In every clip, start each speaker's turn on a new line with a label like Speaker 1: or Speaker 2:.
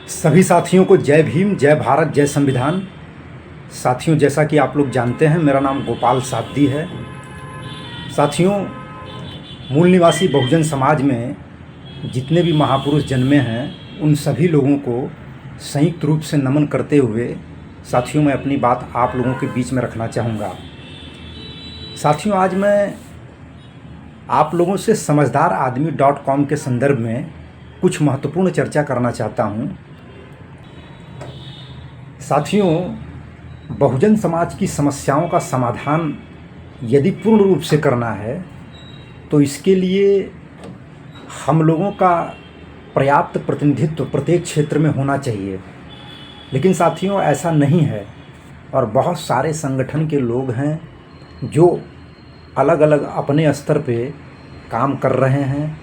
Speaker 1: सभी साथियों को जय भीम, जय भारत, जय संविधान। साथियों, जैसा कि आप लोग जानते हैं, मेरा नाम गोपाल साबदी है। साथियों, मूल निवासी बहुजन समाज में जितने भी महापुरुष जन्मे हैं, उन सभी लोगों को संयुक्त रूप से नमन करते हुए साथियों, मैं अपनी बात आप लोगों के बीच में रखना चाहूँगा। साथियों, आज मैं आप लोगों से समझदारआदमी.com के संदर्भ में कुछ महत्वपूर्ण चर्चा करना चाहता हूँ। साथियों, बहुजन समाज की समस्याओं का समाधान यदि पूर्ण रूप से करना है तो इसके लिए हम लोगों का पर्याप्त प्रतिनिधित्व प्रत्येक क्षेत्र में होना चाहिए। लेकिन साथियों, ऐसा नहीं है और बहुत सारे संगठन के लोग हैं जो अलग अलग अपने स्तर पे काम कर रहे हैं,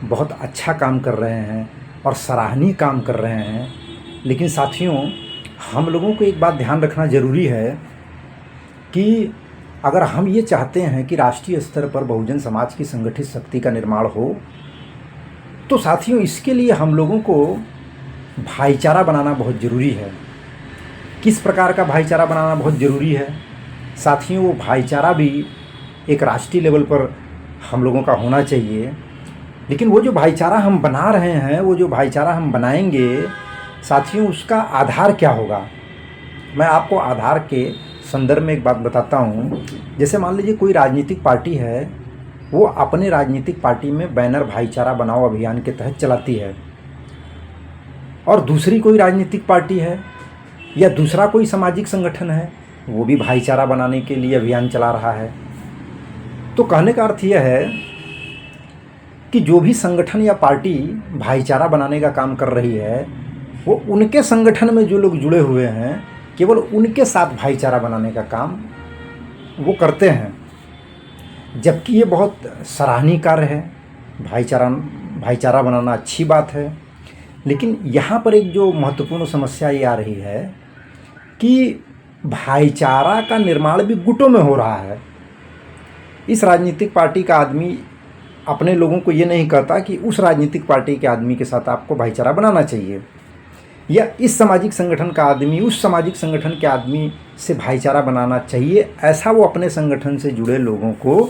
Speaker 1: बहुत अच्छा काम कर रहे हैं और सराहनीय काम कर रहे हैं। लेकिन साथियों, हम लोगों को एक बात ध्यान रखना ज़रूरी है कि अगर हम ये चाहते हैं कि राष्ट्रीय स्तर पर बहुजन समाज की संगठित शक्ति का निर्माण हो, तो साथियों इसके लिए हम लोगों को भाईचारा बनाना बहुत ज़रूरी है। किस प्रकार का भाईचारा बनाना बहुत ज़रूरी है? साथियों, वो भाईचारा भी एक राष्ट्रीय लेवल पर हम लोगों का होना चाहिए। लेकिन वो जो भाईचारा हम बना रहे हैं, वो जो भाईचारा हम बनाएंगे साथियों, उसका आधार क्या होगा? मैं आपको आधार के संदर्भ में एक बात बताता हूँ। जैसे मान लीजिए कोई राजनीतिक पार्टी है, वो अपने राजनीतिक पार्टी में बैनर भाईचारा बनाओ अभियान के तहत चलाती है, और दूसरी कोई राजनीतिक पार्टी है या दूसरा कोई सामाजिक संगठन है, वो भी भाईचारा बनाने के लिए अभियान चला रहा है। तो कहने का अर्थ यह है कि जो भी संगठन या पार्टी भाईचारा बनाने का काम कर रही है, वो उनके संगठन में जो लोग जुड़े हुए हैं, केवल उनके साथ भाईचारा बनाने का काम वो करते हैं। जबकि ये बहुत सराहनीय कार्य है। भाईचारा बनाना अच्छी बात है। लेकिन यहाँ पर एक जो महत्वपूर्ण समस्या ये आ रही है कि भाईचारा का निर्माण भी गुटों में हो रहा है। इस राजनीतिक पार्टी का आदमी अपने लोगों को ये नहीं कहता कि उस राजनीतिक पार्टी के आदमी के साथ आपको भाईचारा बनाना चाहिए, या इस सामाजिक संगठन का आदमी उस सामाजिक संगठन के आदमी से भाईचारा बनाना चाहिए, ऐसा वो अपने संगठन से जुड़े लोगों को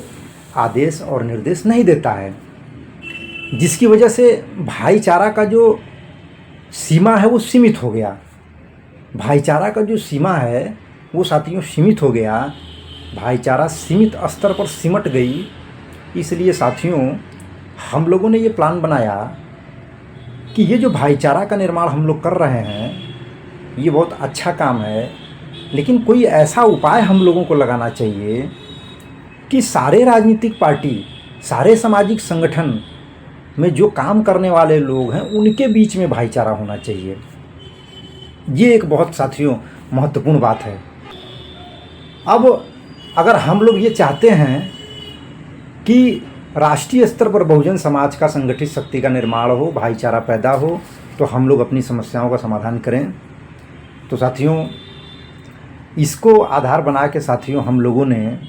Speaker 1: आदेश और निर्देश नहीं देता है। जिसकी वजह से भाईचारा का जो सीमा है वो सीमित हो गया। भाईचारा का जो सीमा है वो साथियों सीमित हो गया। भाईचारा सीमित स्तर पर सिमट गई। इसलिए साथियों, हम लोगों ने ये प्लान बनाया कि ये जो भाईचारा का निर्माण हम लोग कर रहे हैं, ये बहुत अच्छा काम है। लेकिन कोई ऐसा उपाय हम लोगों को लगाना चाहिए कि सारे राजनीतिक पार्टी, सारे सामाजिक संगठन में जो काम करने वाले लोग हैं, उनके बीच में भाईचारा होना चाहिए। ये एक बहुत साथियों महत्वपूर्ण बात है। अब अगर हम लोग ये चाहते हैं कि राष्ट्रीय स्तर पर बहुजन समाज का संगठित शक्ति का निर्माण हो, भाईचारा पैदा हो, तो हम लोग अपनी समस्याओं का समाधान करें। तो साथियों, इसको आधार बना के साथियों हम लोगों ने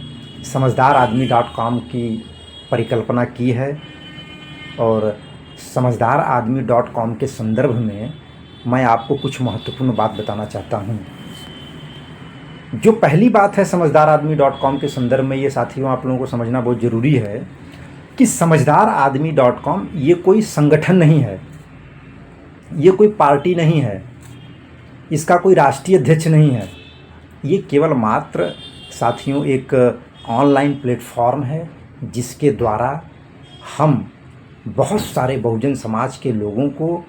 Speaker 1: समझदारआदमी.com की परिकल्पना की है। और समझदारआदमी.com के संदर्भ में मैं आपको कुछ महत्वपूर्ण बात बताना चाहता हूँ। जो पहली बात है समझदारआदमी.com के संदर्भ में, ये साथियों आप लोगों को समझना बहुत ज़रूरी है कि समझदारआदमी.com ये कोई संगठन नहीं है, ये कोई पार्टी नहीं है, इसका कोई राष्ट्रीय अध्यक्ष नहीं है। ये केवल मात्र साथियों एक ऑनलाइन प्लेटफॉर्म है, जिसके द्वारा हम बहुत सारे बहुजन समाज के लोगों को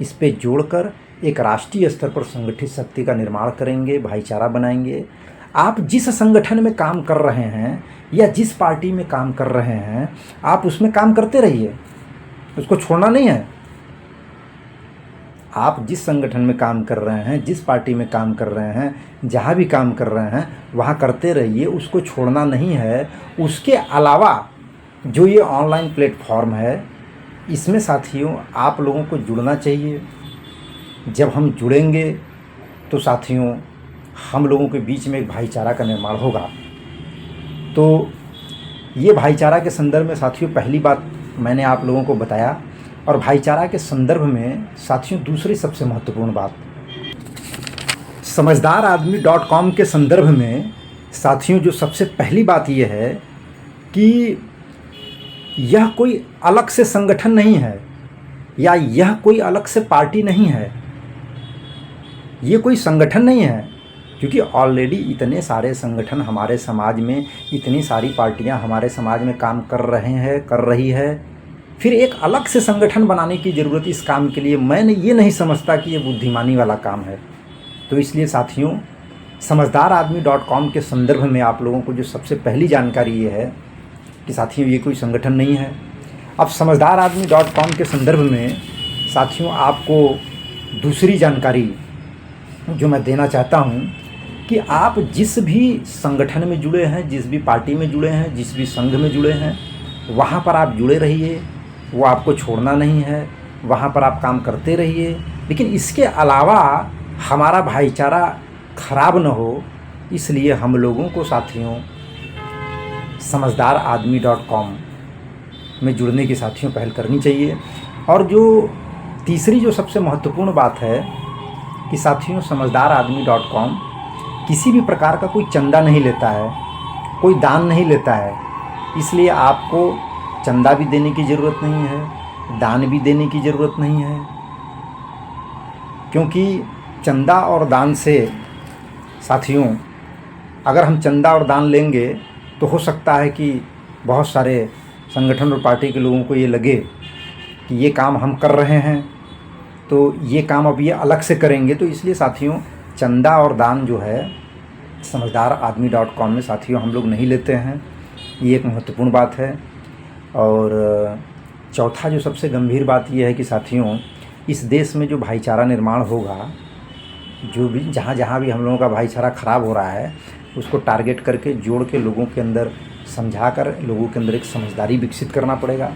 Speaker 1: इस पे जोड़कर एक राष्ट्रीय स्तर पर संगठित शक्ति का निर्माण करेंगे, भाईचारा बनाएंगे। आप जिस संगठन में काम कर रहे हैं या जिस पार्टी में काम कर रहे हैं, आप उसमें काम करते रहिए, उसको छोड़ना नहीं है। आप जिस संगठन में काम कर रहे हैं, जिस पार्टी में काम कर रहे हैं, जहाँ भी काम कर रहे हैं, वहाँ करते रहिए, उसको छोड़ना नहीं है। उसके अलावा जो ये ऑनलाइन प्लेटफॉर्म है, इसमें साथियों आप लोगों को जुड़ना चाहिए। जब हम जुड़ेंगे तो साथियों हम लोगों के बीच में एक भाईचारा का निर्माण होगा। तो ये भाईचारा के संदर्भ में साथियों पहली बात मैंने आप लोगों को बताया और भाईचारा के संदर्भ में साथियों दूसरी सबसे महत्वपूर्ण बात, समझदारआदमी.com के संदर्भ में साथियों जो सबसे पहली बात ये है कि यह कोई अलग से संगठन नहीं है या यह कोई अलग से पार्टी नहीं है, ये कोई संगठन नहीं है, क्योंकि ऑलरेडी इतने सारे संगठन हमारे समाज में, इतनी सारी पार्टियां हमारे समाज में काम कर रही है। फिर एक अलग से संगठन बनाने की ज़रूरत इस काम के लिए मैंने ये नहीं समझता कि ये बुद्धिमानी वाला काम है। तो इसलिए साथियों समझदारआदमी.com के संदर्भ में आप लोगों को जो सबसे पहली जानकारी ये है कि साथियों ये कोई संगठन नहीं है। अब समझदारआदमी.com के संदर्भ में साथियों आपको दूसरी जानकारी जो मैं देना चाहता हूँ कि आप जिस भी संगठन में जुड़े हैं, जिस भी पार्टी में जुड़े हैं, जिस भी संघ में जुड़े हैं, वहाँ पर आप जुड़े रहिए, वो आपको छोड़ना नहीं है, वहाँ पर आप काम करते रहिए। लेकिन इसके अलावा हमारा भाईचारा खराब न हो, इसलिए हम लोगों को साथियों समझदारआदमी.com में जुड़ने की साथियों पहल करनी चाहिए। और जो तीसरी जो सबसे महत्वपूर्ण बात है कि साथियों समझदारआदमी.com किसी भी प्रकार का कोई चंदा नहीं लेता है, कोई दान नहीं लेता है, इसलिए आपको चंदा भी देने की ज़रूरत नहीं है, दान भी देने की ज़रूरत नहीं है। क्योंकि चंदा और दान से साथियों अगर हम चंदा और दान लेंगे तो हो सकता है कि बहुत सारे संगठन और पार्टी के लोगों को ये लगे कि ये काम हम कर रहे हैं तो ये काम अब ये अलग से करेंगे। तो इसलिए साथियों चंदा और दान जो है समझदारआदमी.com में साथियों हम लोग नहीं लेते हैं, ये एक महत्वपूर्ण बात है। और चौथा जो सबसे गंभीर बात ये है कि साथियों इस देश में जो भाईचारा निर्माण होगा, जो भी जहाँ भी हम लोगों का भाईचारा ख़राब हो रहा है, उसको टारगेट करके जोड़ के लोगों के अंदर समझाकर लोगों के अंदर एक समझदारी विकसित करना पड़ेगा।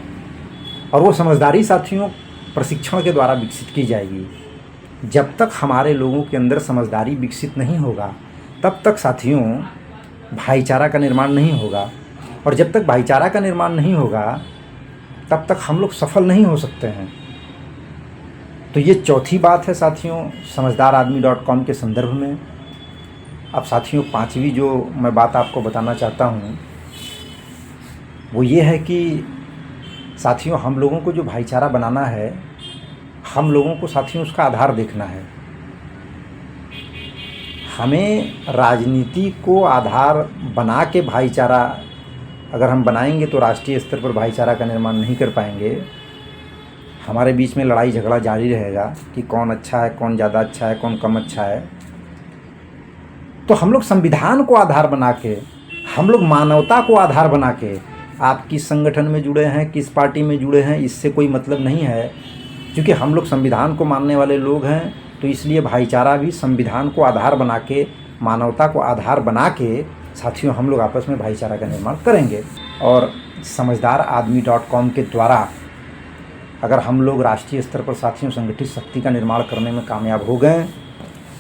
Speaker 1: और वो समझदारी साथियों प्रशिक्षण के द्वारा विकसित की जाएगी। जब तक हमारे लोगों के अंदर समझदारी विकसित नहीं होगा तब तक साथियों भाईचारा का निर्माण नहीं होगा, और जब तक भाईचारा का निर्माण नहीं होगा तब तक हम लोग सफल नहीं हो सकते हैं। तो ये चौथी बात है साथियों समझदारआदमी.com के संदर्भ में। अब साथियों पांचवी जो मैं बात आपको बताना चाहता हूँ वो ये है कि साथियों हम लोगों को जो भाईचारा बनाना है, हम लोगों को साथियों उसका आधार देखना है। हमें राजनीति को आधार बना के भाईचारा अगर हम बनाएंगे तो राष्ट्रीय स्तर पर भाईचारा का निर्माण नहीं कर पाएंगे। हमारे बीच में लड़ाई झगड़ा जारी रहेगा कि कौन अच्छा है, कौन ज़्यादा अच्छा है, कौन कम अच्छा है। तो हम लोग संविधान को आधार बना के, हम लोग मानवता को आधार बना के, आप किस संगठन में जुड़े हैं, किस पार्टी में जुड़े हैं, इससे कोई मतलब नहीं है। क्योंकि हम लोग संविधान को मानने वाले लोग हैं, तो इसलिए भाईचारा भी संविधान को आधार बना के, मानवता को आधार बना के साथियों हम लोग आपस में भाईचारा का निर्माण करेंगे। और समझदारआदमी.com के द्वारा अगर हम लोग राष्ट्रीय स्तर पर साथियों संगठित शक्ति का निर्माण करने में कामयाब हो गए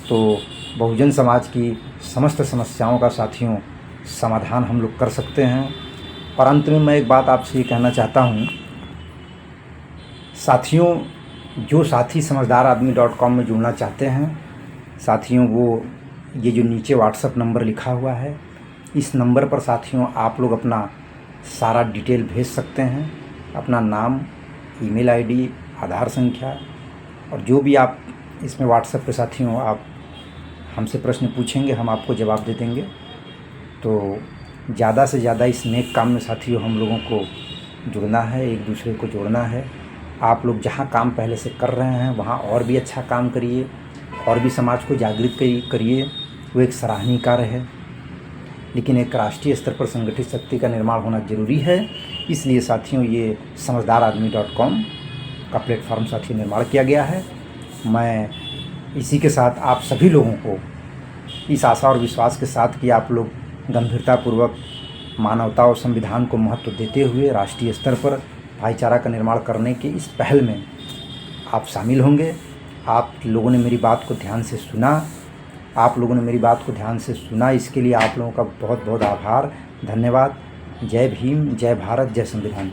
Speaker 1: तो बहुजन समाज की समस्त समस्याओं का साथियों समाधान हम लोग कर सकते हैं। और अंत में मैं एक बात आपसे ये कहना चाहता हूँ साथियों, जो साथी समझदारआदमी.com में जुड़ना चाहते हैं साथियों, वो ये जो नीचे व्हाट्सएप नंबर लिखा हुआ है, इस नंबर पर साथियों आप लोग अपना सारा डिटेल भेज सकते हैं, अपना नाम, ईमेल आईडी, आधार संख्या, और जो भी आप इसमें व्हाट्सएप पे साथियों आप हमसे प्रश्न पूछेंगे हम आपको जवाब दे देंगे। तो ज़्यादा से ज़्यादा इस नेक काम में साथियों हम लोगों को जुड़ना है, एक दूसरे को जोड़ना है। आप लोग जहाँ काम पहले से कर रहे हैं वहाँ और भी अच्छा काम करिए, और भी समाज को जागृत करिए, वो एक सराहनीय कार्य है। लेकिन एक राष्ट्रीय स्तर पर संगठित शक्ति का निर्माण होना ज़रूरी है। इसलिए साथियों ये समझदारआदमी.com का प्लेटफॉर्म साथियों निर्माण किया गया है। मैं इसी के साथ आप सभी लोगों को इस आशा और विश्वास के साथ कि आप लोग गंभीरतापूर्वक मानवता और संविधान को महत्व देते हुए राष्ट्रीय स्तर पर भाईचारा का निर्माण करने की इस पहल में आप शामिल होंगे। आप लोगों ने मेरी बात को ध्यान से सुना, इसके लिए आप लोगों का बहुत बहुत आभार, धन्यवाद। जय भीम, जय भारत, जय संविधान।